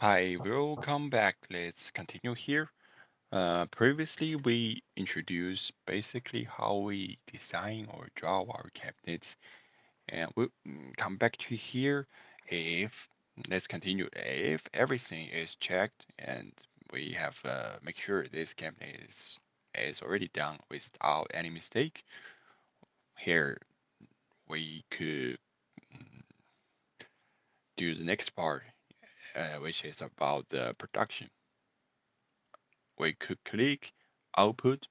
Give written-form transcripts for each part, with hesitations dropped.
Hi, welcome back. Let's continue here. Previously, we introduced basically how we design or draw our cabinets, and we come back to here. If let's continue. If everything is checked and we have make sure this cabinet is already done without any mistake, here we could mm, do the next part, which is about the production. We could click output.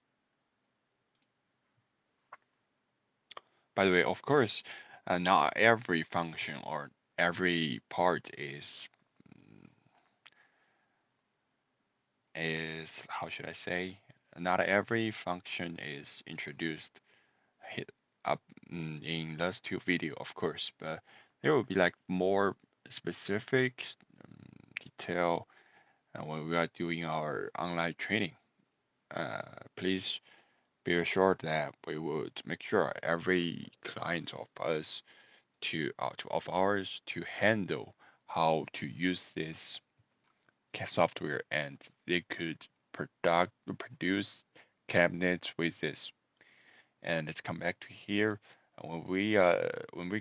By the way, of course, not every function or every part is how should I say? Not every function is introduced hit up in last two video, of course, but there will be like more specific detail when we are doing our online training. Please be assured that we would make sure every client of us to of ours to handle how to use this software, and they could produce cabinets with this. And let's come back to here. When we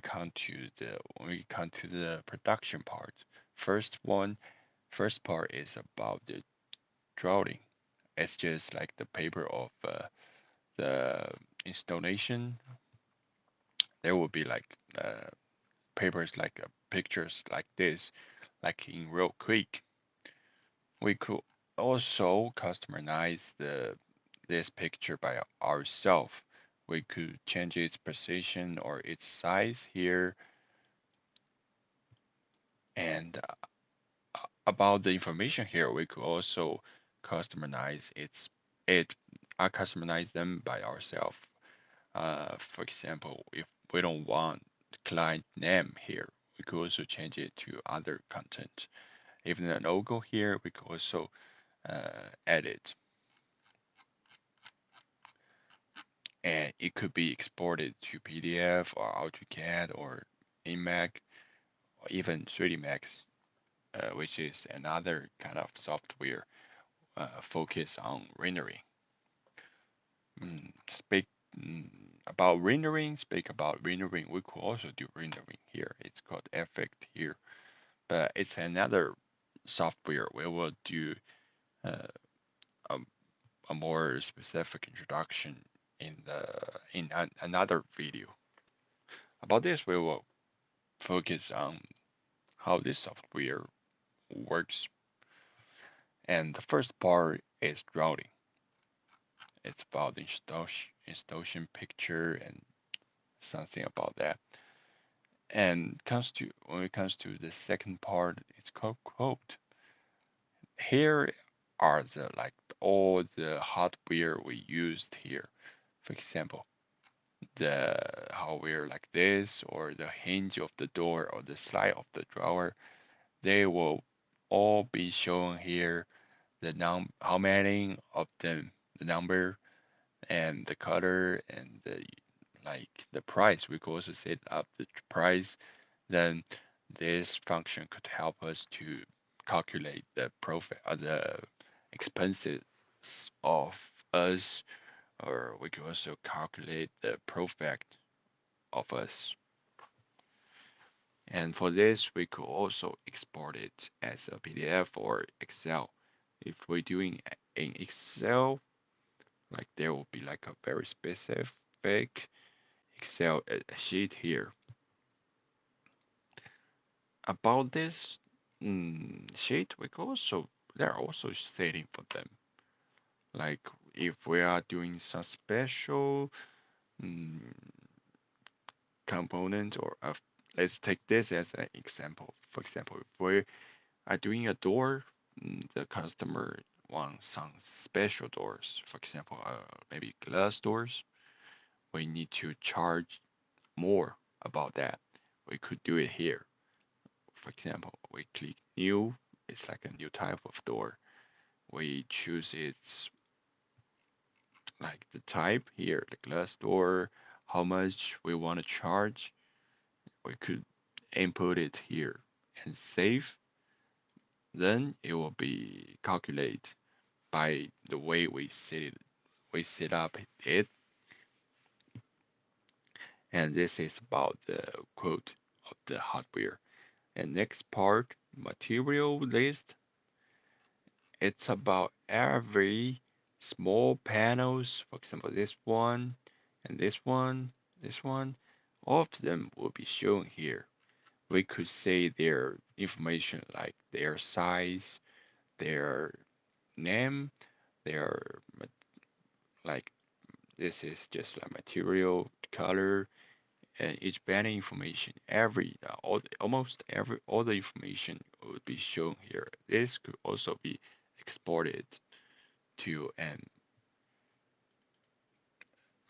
come to the production part, first one first part is about the drawing. It's just like the paper of the installation. There will be like papers like pictures like this, like in real quick. We could also customize this picture by ourselves. We could change its position or its size here. And about the information here, we could also customize it customize them by ourselves. For example, if we don't want client name here, we could also change it to other content. Even the logo here, we could also add it. And it could be exported to PDF or AutoCAD or IMAX or even 3D Max, which is another kind of software focused on rendering. Speak about rendering, speak about rendering. We could also do rendering here. It's called Effect here, but it's another software. We will do uh, a, a more specific introduction in another video. About this, we will focus on how this software works. And the first part is routing. It's about the installation picture and something about that. And comes to when it comes to the second part, it's called quote. Here are the like all the hardware we used here. For example, the hardware like this, or the hinge of the door, or the slide of the drawer. They will all be shown here. How many of them, the number and the color and the price. We could also set up the price. Then this function could help us to calculate the profit or the expenses of us, or we could also calculate the profit of us. And for this, we could also export it as a PDF or Excel. If we're doing in Excel, like there will be like a very specific Excel sheet here. About this sheet, we could also there are also setting for them. Like if we are doing some special mm, component, or let's take this as an example. For example, if we are doing a door, the customer wants some special doors. For example, maybe glass doors. We need to charge more about that. We could do it here. For example, we click new. It's like a new type of door. We choose its like the type here, the glass door, how much we want to charge. We could input it here and save. Then it will be calculated by the way we set up it, and this is about the quote of the hardware. And next part, material list. It's about every small panels, for example, this one and this one, all of them will be shown here. We could say their information like their size, their name, their like this is just like material, color, and each banner information. Almost every all the information would be shown here. This could also be exported to an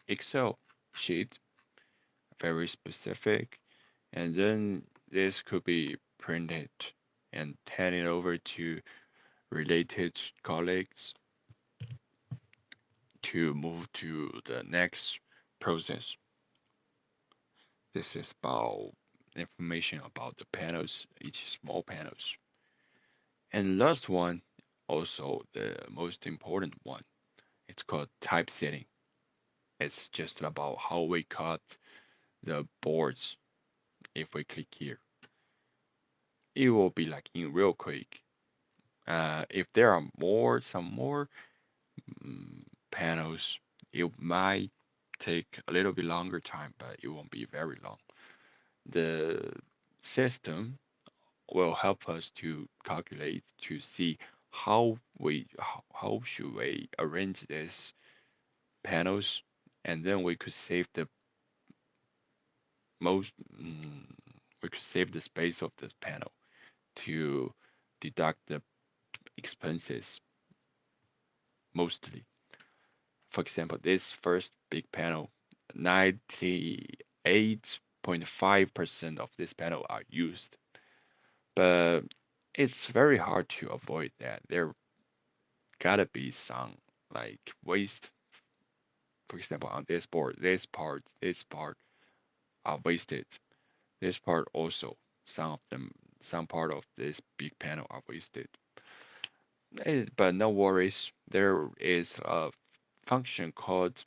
Excel sheet, very specific, and then this could be printed and handed over to related colleagues to move to the next process. This is about information about the panels, each small panels. And last one, also the most important one, it's called typesetting. It's just about how we cut the boards. If we click here, it will be like in real quick. If there are some more mm, panels, it might take a little bit longer time, but it won't be very long. The system will help us to calculate to see how should we arrange these panels, and then most mm, we could save the space of this panel to deduct the expenses mostly. For example, this first big panel, 98.5% of this panel are used, but it's very hard to avoid that. There gotta be some like waste. For example, on this board, this part are wasted. This part also, some part of this big panel are wasted. But no worries, there is a function called,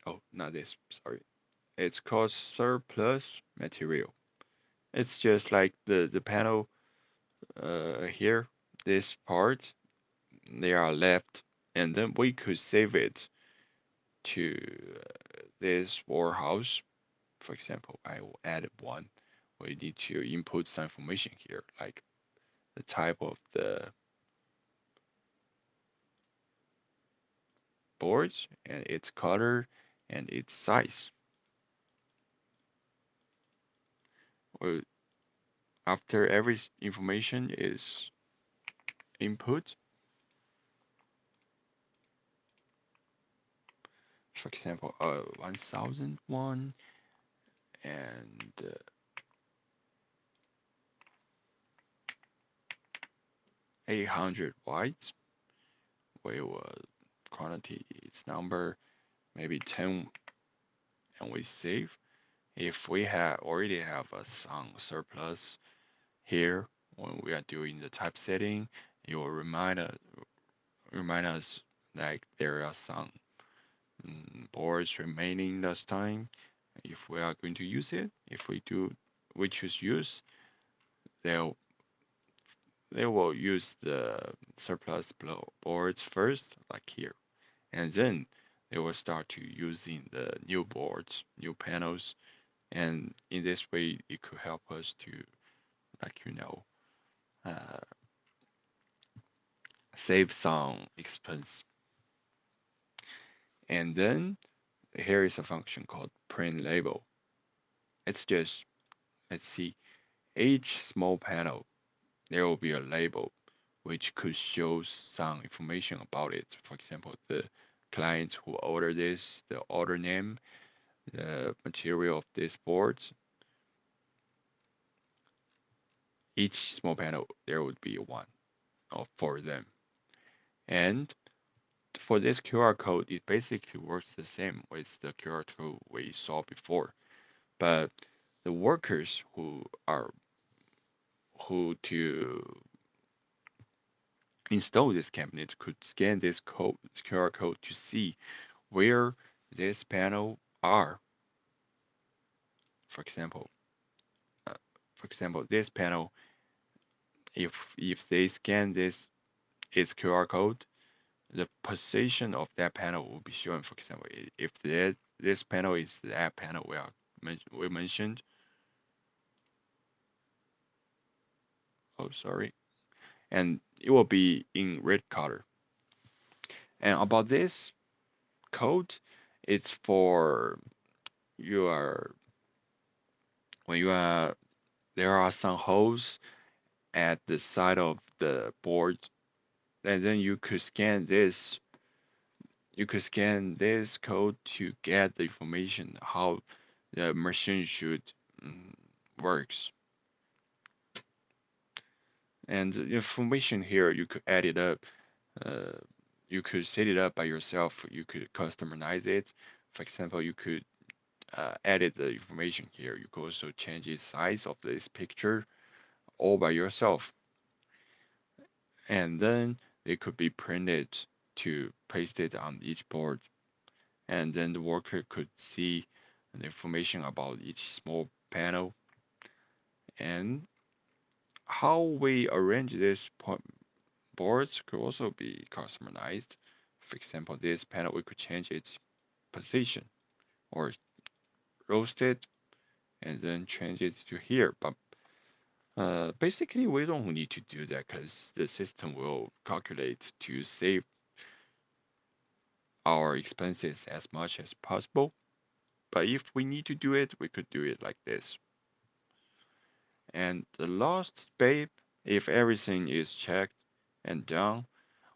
oh, not this, sorry. It's called surplus material. It's just like the panel here, this part, they are left, and then we could save it to this warehouse. For example, I will add one. We need to input some information here, like the type of the boards and its color and its size. Well, after every information is input, for example, 1001 and 800 whites, we will quantity its number maybe 10, and we save. If we already have some surplus here when we are doing the typesetting, it will remind us like there are some boards remaining last time. If we are going to use it, if we choose use, they'll they will use the surplus boards first, like here, and then they will start to using the new boards, new panels, and in this way, it could help us to, like uh, save some expense. And then here is a function called print label. It's just, let's see, each small panel, there will be a label which could show some information about it. For example, the client who ordered this, the order name, the material of this board. Each small panel, there would be one for them. And for this QR code, it basically works the same with the QR code we saw before. But the workers who are who to install this cabinet could scan this code, this QR code to see where this panel are. For example, uh, this panel, if they scan this its QR code, the position of that panel will be shown. For example, if this panel is that panel we mentioned. Oh, sorry, and it will be in red color. And about this code, it's for your when you are there are some holes at the side of the board, and then you could scan this code to get the information how the machine should mm, works. And the information here you could add it up. Uh, you could set it up by yourself. You could customize it. For example, you could edit the information here. You could also change the size of this picture all by yourself. And then it could be printed to paste it on each board. And then the worker could see the information about each small panel and how we arrange these boards could also be customized. For example, this panel we could change its position or roast it and then change it to here. But basically, we don't need to do that because the system will calculate to save our expenses as much as possible. But if we need to do it, we could do it like this. And the last step, if everything is checked and done,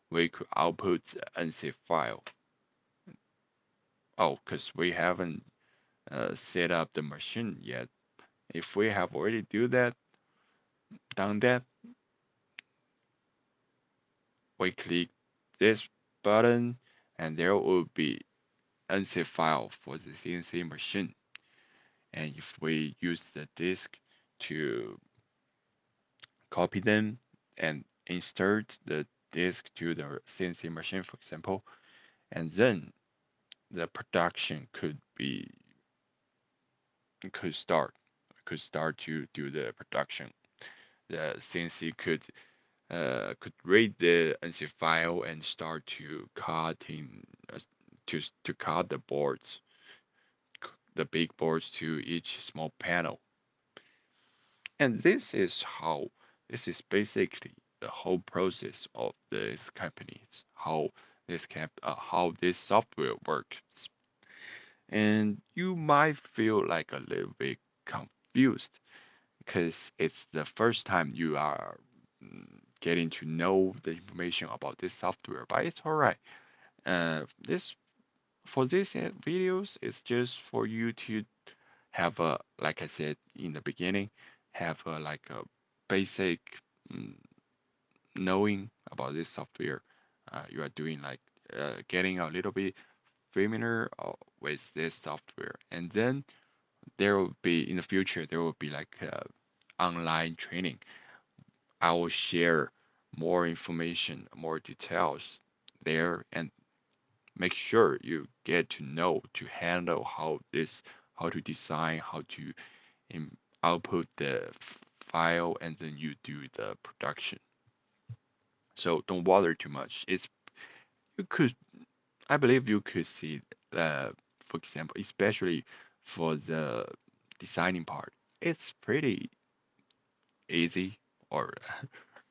we could output the NC file. Oh, because we haven't set up the machine yet. If we have already done that, we click this button and there will be NC file for the CNC machine. And if we use the disk to copy them and insert the disk to the CNC machine, for example, and then the production could start to do the production. The CNC could read the NC file and start to cut the boards, the big boards to each small panel. And this is basically the whole process of this company. It's how this software works. And you might feel like a little bit confused because it's the first time you are getting to know the information about this software, but it's all right. This for these videos, it's just for you to have a, like I said in the beginning, have a like a basic mm, knowing about this software. You are doing like getting a little bit familiar with this software, and then there will be in the future there will be like online training. I will share more information, more details there, and make sure you get to know to handle how to design, how to output the file, and then you do the production. So don't bother too much. You could, I believe you could see, for example, especially for the designing part, it's pretty easy or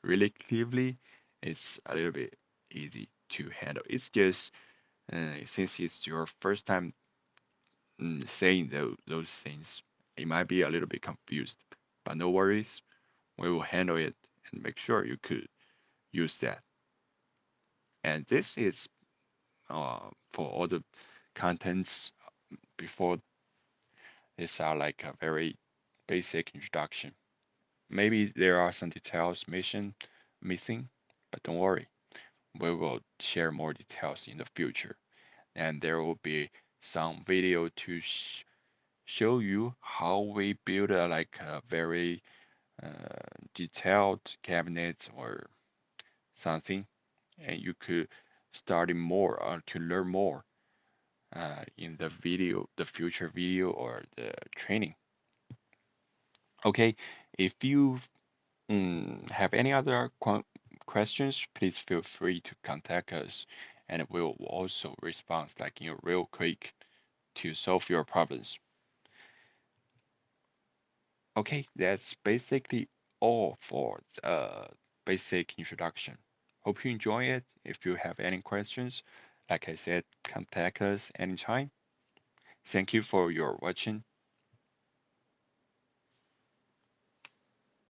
relatively, it's a little bit easy to handle. It's just since it's your first time saying those things, it might be a little bit confused. But no worries, we will handle it and make sure you could use that. And this is for all the contents before these are like a very basic introduction. Maybe there are some details missing, but don't worry. We will share more details in the future. And there will be some video to show you how we build a like a very detailed cabinets or something, and you could study more or to learn more in the video, the future video or the training. Okay, if you have any other questions, please feel free to contact us, and we'll also respond like real quick to solve your problems. Okay, that's basically all for the basic introduction. Hope you enjoy it. If you have any questions, like I said, contact us anytime. Thank you for your watching.